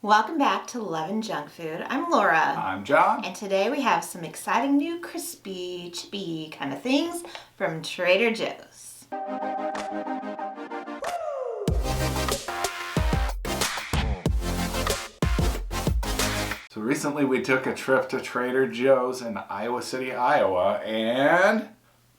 Welcome back to Love and Junk Food. I'm Laura. I'm John. And today we have some exciting new crispy, chippy kind of things from Trader Joe's. So recently we took a trip to Trader Joe's in Iowa City, Iowa, and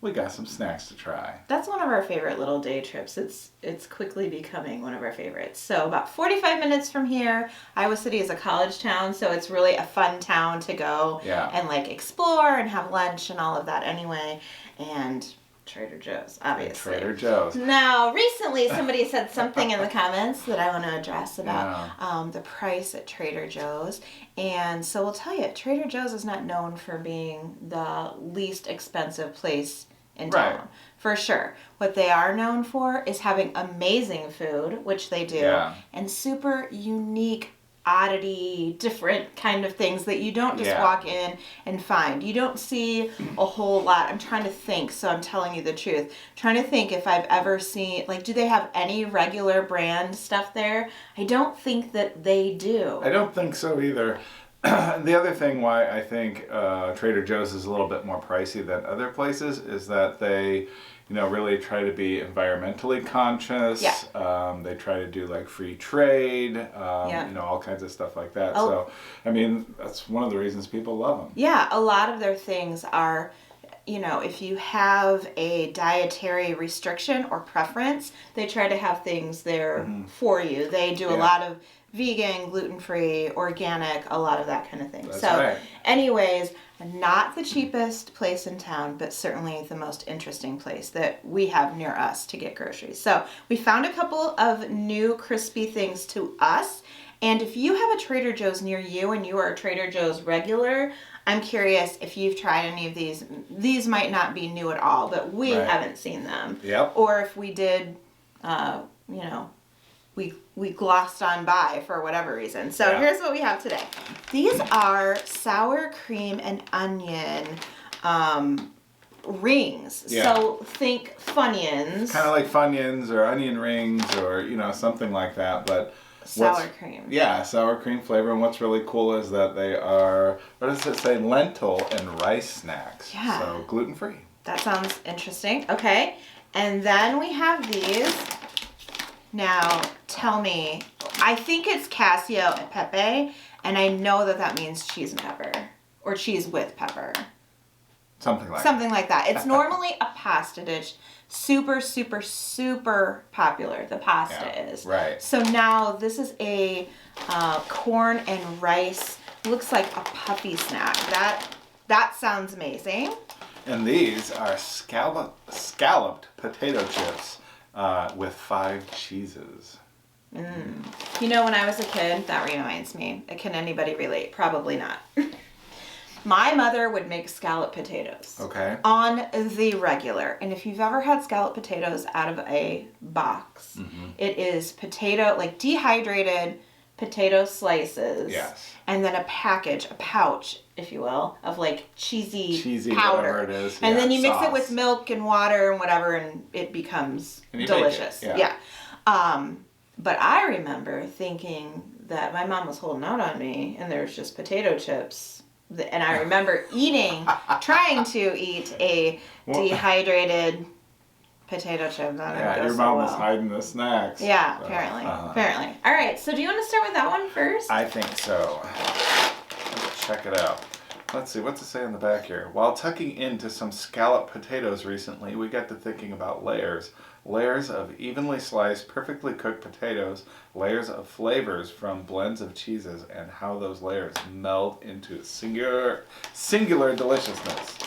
we got some snacks to try. That's one of our favorite little day trips. It's quickly becoming one of our favorites. So about 45 minutes from here, Iowa City is a college town, so it's really a fun town to go and like explore and have lunch and all of that anyway. And Trader Joe's, obviously. Trader Joe's. Now, recently somebody said something in the comments that I want to address about the price at Trader Joe's. And so we'll tell you, Trader Joe's is not known for being the least expensive place in town. Right. For sure. What they are known for is having amazing food, which they do, and super unique, oddity, different kind of things that you don't just walk in and find. You don't see a whole lot. I'm trying to think, so I'm telling you the truth. Trying to think if I've ever seen, like, do they have any regular brand stuff there? I don't think that they do. I don't think so either. The other thing why I think Trader Joe's is a little bit more pricey than other places is that they, really try to be environmentally conscious. They try to do like free trade, all kinds of stuff like that. So, I mean, that's one of the reasons people love them. Yeah, a lot of their things are, if you have a dietary restriction or preference, they try to have things there for you. They do a lot of vegan, gluten-free, organic, a lot of that kind of thing. Anyways, not the cheapest place in town, but certainly the most interesting place that we have near us to get groceries. So we found a couple of new crispy things to us. And if you have a Trader Joe's near you and you are a Trader Joe's regular, I'm curious if you've tried any of these. These might not be new at all, but we haven't seen them. Or if we did, we glossed on by for whatever reason. So here's what we have today. These are sour cream and onion rings. So think Funyuns. Kind of like Funyuns or onion rings or, something like that. But sour cream. Yeah, sour cream flavor. And what's really cool is that they are, what does it say? Lentil and rice snacks. Yeah. So gluten-free. That sounds interesting. Okay. And then we have these. Now, tell me, I think it's Casio and Pepe, and I know that means cheese and pepper, or cheese with pepper. Something like that. It's normally a pasta dish. Super, super, super popular, the pasta is. Right. So now this is a corn and rice, looks like a puffy snack. That sounds amazing. And these are scalloped potato chips. With 5 cheeses. When I was a kid, that reminds me. Can anybody relate? Probably not. My mother would make scalloped potatoes. Okay. On the regular. And if you've ever had scalloped potatoes out of a box, it is like dehydrated potato slices. Yes. And then a pouch, if you will, of like cheesy powder. Whatever it is. And then you mix it with milk and water and whatever, and it becomes delicious. But I remember thinking that my mom was holding out on me, and there's just potato chips. And I remember trying to eat a dehydrated potato chip. Your mom was hiding the snacks. Yeah, apparently. All right, so do you want to start with that one first? I think so. Let's check it out. Let's see, what's it say on the back here? While tucking into some scalloped potatoes recently, we got to thinking about layers. Layers of evenly sliced, perfectly cooked potatoes, layers of flavors from blends of cheeses, and how those layers meld into singular deliciousness.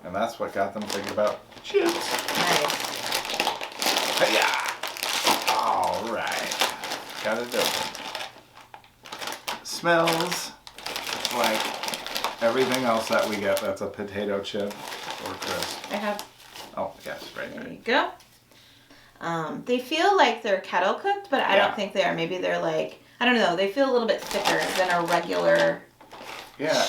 And that's what got them thinking about chips. Nice. Hey-ya! All right. Got it open. Smells like everything else that we get that's a potato chip or crisp. I have. Oh, yes, right there. There you go. They feel like they're kettle cooked, but I don't think they are. Maybe they're like, I don't know, they feel a little bit thicker than a regular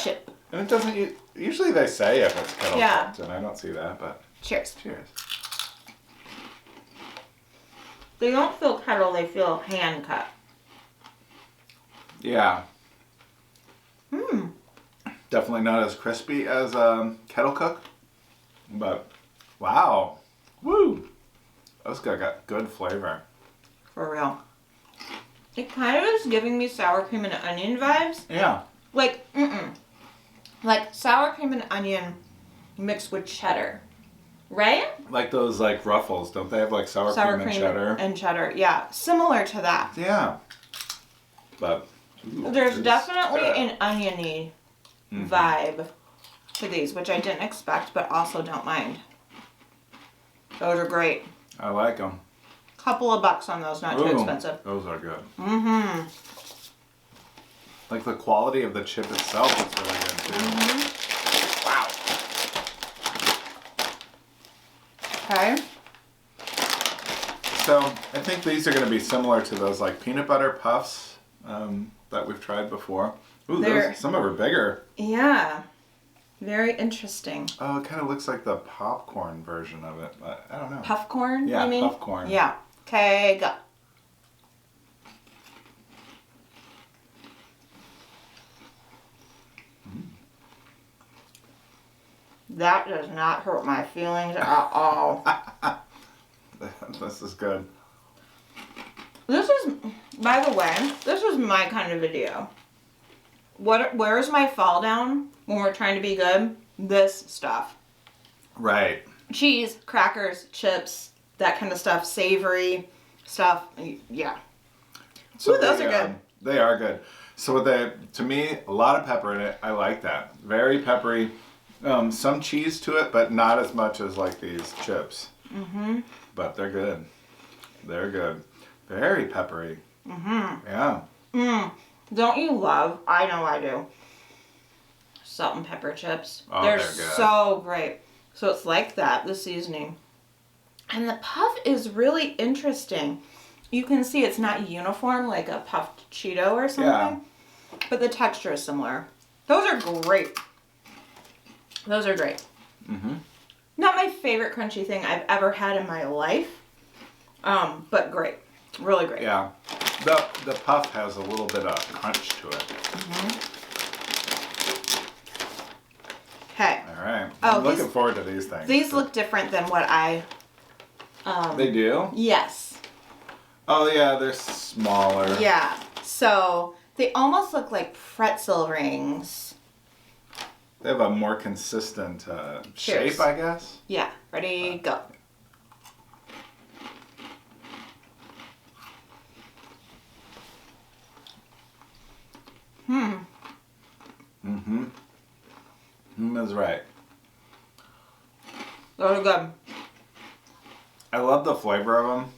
chip. And it doesn't, usually they say if it's kettle cooked, and I don't see that, but. Cheers. Cheers. They don't feel kettle, they feel hand cut. Yeah. Hmm. Definitely not as crispy as kettle cook, but wow. Woo! Those got good flavor. For real. It kind of is giving me sour cream and onion vibes. Yeah. Like, like sour cream and onion mixed with cheddar. Right? Like those like Ruffles, don't they have like sour cream and cheddar? And cheddar, yeah. Similar to that. Yeah. But there's definitely an oniony vibe to these, which I didn't expect, but also don't mind. Those are great. I like them. Couple of bucks on those, not too expensive. Those are good. Mm-hmm. Like the quality of the chip itself is really good too. Mm-hmm. Wow. Okay. So I think these are going to be similar to those like peanut butter puffs that we've tried before. Ooh, some of them are bigger. Yeah. Very interesting. Oh, it kind of looks like the popcorn version of it, but I don't know. Puffcorn, yeah, you mean? Puffcorn. Yeah. Okay, go. That does not hurt my feelings at all. This is good. This is, by the way, this is my kind of video. Where's my fall down when we're trying to be good? This stuff. Right. Cheese, crackers, chips, that kind of stuff, savory stuff. Yeah. So those are good. They are good. So to me, a lot of pepper in it. I like that. Very peppery. Some cheese to it, but not as much as like these chips. Mm-hmm. But they're good. They're good. Very peppery. Mm-hmm. Yeah. Don't you love, I know I do, salt and pepper chips? Oh, they're good. so great. So it's like that, the seasoning. And the puff is really interesting. You can see it's not uniform like a puffed Cheeto or something. Yeah. But the texture is similar. Those are great. Those are great. Mm-hmm. Not my favorite crunchy thing I've ever had in my life. But great. Really great. Yeah. The puff has a little bit of crunch to it. Okay. All right. I'm looking forward to these things. These look different than what I... they do? Yes. Oh, yeah. They're smaller. Yeah. So they almost look like pretzel rings. They have a more consistent shape, I guess. Yeah. Ready, go. That's right. Those are good. I love the flavor of them.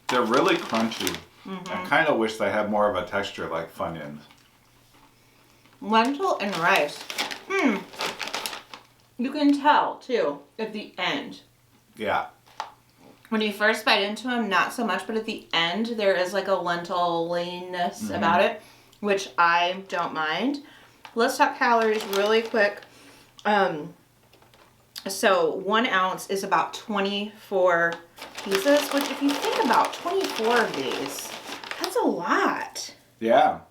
They're really crunchy. I kind of wish they had more of a texture like Funyuns. Lentil and rice. You can tell, too, at the end. Yeah. When you first bite into them, not so much, but at the end, there is like a lentil-liness about it, which I don't mind. Let's talk calories really quick. So 1 ounce is about 24 pieces, which if you think about 24 of these, that's a lot. Yeah.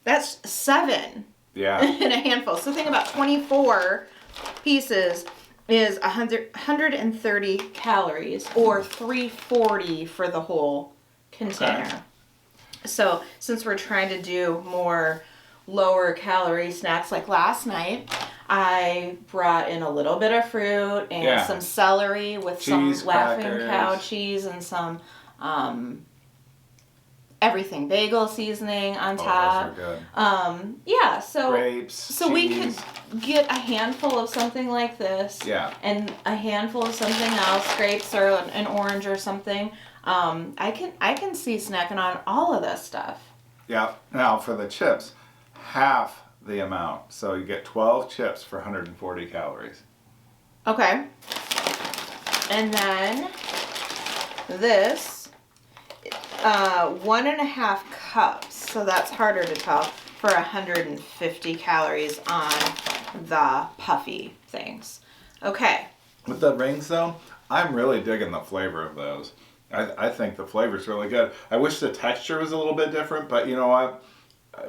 That's 7 in a handful. So think about 24 pieces is 130 calories, or 340 for the whole container. Okay. So since we're trying to do more lower calorie snacks, like last night, I brought in a little bit of fruit and some celery with cheese, some Laughing Cow cheese and some everything bagel seasoning on top. Those are good. Yeah, so grapes, so cheese. We could get a handful of something like this. Yeah. And a handful of something else, grapes or an orange or something. I can see snacking on all of this stuff. Yeah. Now for the chips, half the amount. So you get 12 chips for 140 calories. Okay. And then this 1.5 cups, so that's harder to tell, for 150 calories on the puffy things. Okay. With the rings though, I'm really digging the flavor of those. I think the flavor's really good. I wish the texture was a little bit different, but you know what?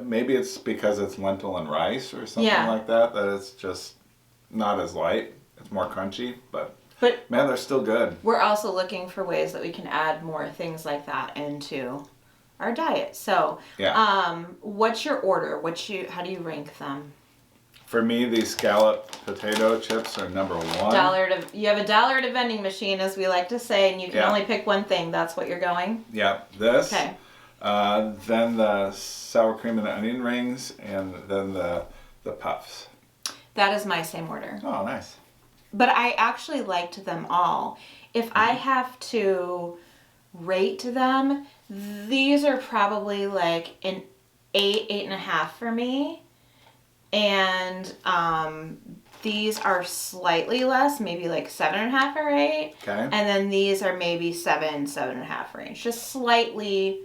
maybe it's because it's lentil and rice or something Yeah. like that it's just not as light. It's more crunchy, but man, they're still good. We're also looking for ways that we can add more things like that into our diet. So, what's your order? How do you rank them? For me, these scallop potato chips are number one. You have $1 at a vending machine, as we like to say, and you can only pick one thing. That's what you're going? Yeah, this. Okay. Then the sour cream and onion rings, and then the puffs. That is my same order. Oh, nice. But I actually liked them all. If I have to rate them, these are probably like an 8, 8.5 for me. And these are slightly less, maybe like 7.5 or 8. Okay. And then these are maybe 7, 7.5 range. Just slightly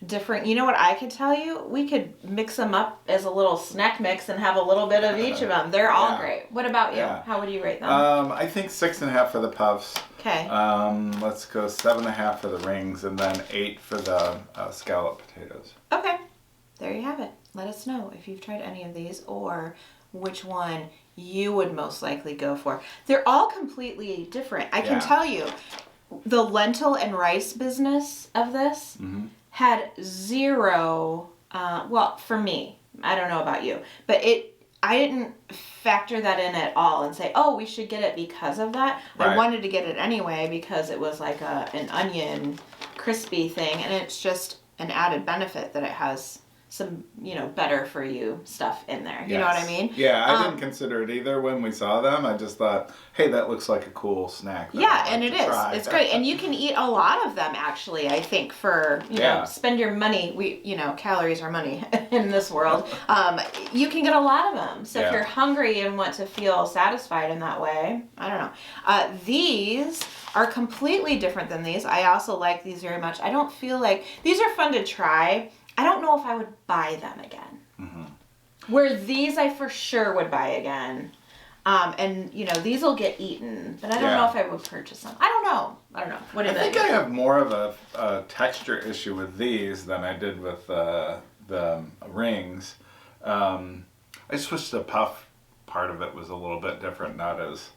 different. You know what I could tell you? We could mix them up as a little snack mix and have a little bit of each of them. They're all great. What about you? Yeah. How would you rate them? I think 6.5 for the puffs. Okay. Let's go 7.5 for the rings, and then 8 for the scallop potatoes. Okay. There you have it. Let us know if you've tried any of these or which one you would most likely go for. They're all completely different. I can tell you, the lentil and rice business of this had zero, well, for me, I don't know about you, but I didn't factor that in at all and say, oh, we should get it because of that. Right. I wanted to get it anyway because it was like an onion crispy thing, and it's just an added benefit that it has some, better for you stuff in there. You know what I mean? Yeah, I didn't consider it either when we saw them. I just thought, hey, that looks like a cool snack. And it is. Try. It's great. And you can eat a lot of them, actually, I think, for, spend your money. Calories are money in this world. You can get a lot of them. So if you're hungry and want to feel satisfied in that way, I don't know. These are completely different than these. I also like these very much. I don't feel like, these are fun to try. I don't know if I would buy them again. Mm-hmm. Where these I for sure would buy again. And, these will get eaten. But I don't know if I would purchase them. I don't know. What do you think? I think I have more of a texture issue with these than I did with the rings. I just wish the puff part of it was a little bit different, not as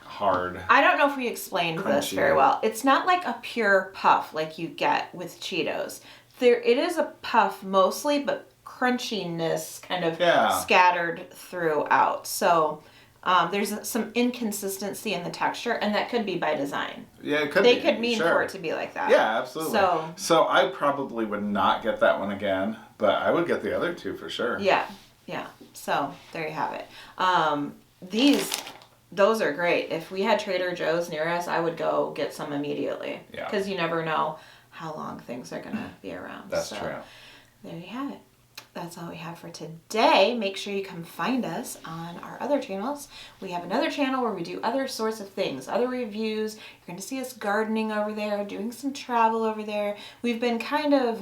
hard. I don't know if we explained this very well. It's not like a pure puff like you get with Cheetos. It is a puff mostly, but crunchiness kind of scattered throughout. So there's some inconsistency in the texture, and that could be by design. Yeah, it could be. They could mean for it to be like that. Yeah, absolutely. So I probably would not get that one again, but I would get the other two for sure. Yeah. So there you have it. Those are great. If we had Trader Joe's near us, I would go get some immediately. Yeah. Because you never know how long things are going to be around. That's true. There you have it. That's all we have for today. Make sure you come find us on our other channels. We have another channel where we do other sorts of things, other reviews. You're going to see us gardening over there, doing some travel over there. We've been kind of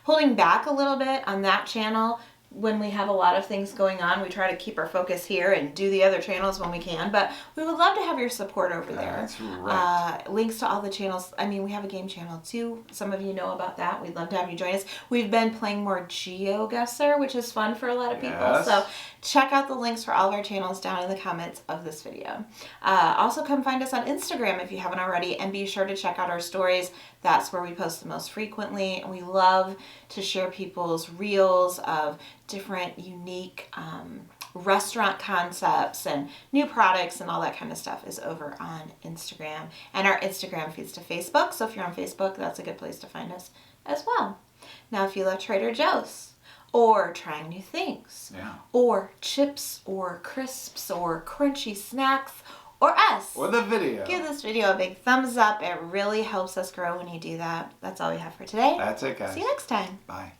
holding back a little bit on that channel. When we have a lot of things going on, we try to keep our focus here and do the other channels when we can, but we would love to have your support over there. That's right. Links to all the channels. I mean, we have a game channel too. Some of you know about that. We'd love to have you join us. We've been playing more GeoGuessr, which is fun for a lot of people. So check out the links for all of our channels down in the comments of this video. Also come find us on Instagram if you haven't already, and be sure to check out our stories. That's where we post the most frequently. And we love to share people's reels of different unique restaurant concepts and new products, and all that kind of stuff is over on Instagram. And our Instagram feeds to Facebook. So if you're on Facebook, that's a good place to find us as well. Now, if you love Trader Joe's, or trying new things, or chips, or crisps, or crunchy snacks, or us, or the video, give this video a big thumbs up. It really helps us grow when you do that. That's all we have for today. That's it, guys. See you next time. Bye.